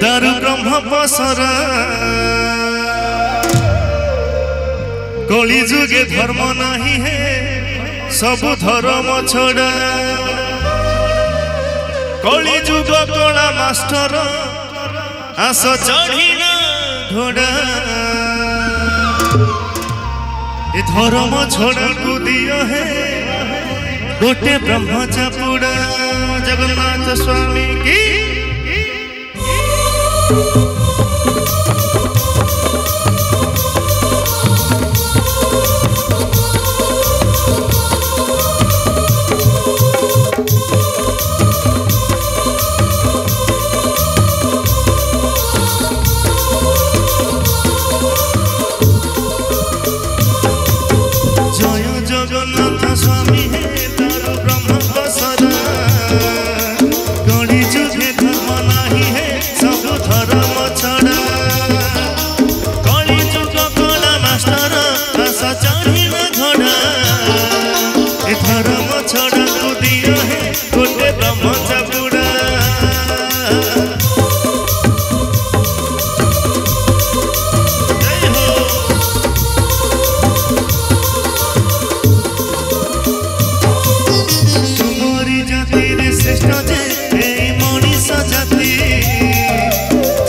दारु ब्रह्म पसरा कली जुगे धर्म नहीं है सब धर्म छड़ा कली जुग कला मास्टर आस चढ़ीना घोड़ा ए धर्म छोड़ा को दिया है गोटे ब्रह्म चापुड़ा जगन्नाथ स्वामी की जगन्नाथ स्वामी है दारु ब्रह्म पसरा कली जुगे धर्म नहीं है सब धर्म छड़ा कली जुग कला मास्टर आशा चढ़ीना घोड़ा ए धर्म छड़ा को दिया है गोटे ब्रह्म चापुड़ा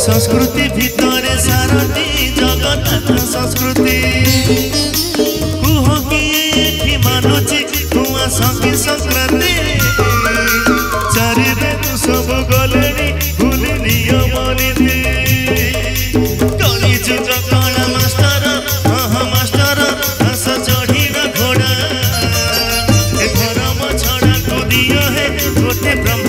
संस्कृति भितर सारथी जगन्नाथ संस्कृति कुह किए मानुची कुआ संगी संक्रांति चारि दिन सब गले भूल नियम नीति कली जुग कला मास्टर मास्टर आस चढ़ीना घोड़ा ए धर्म छड़ा को दिया है गोटे ब्रह्म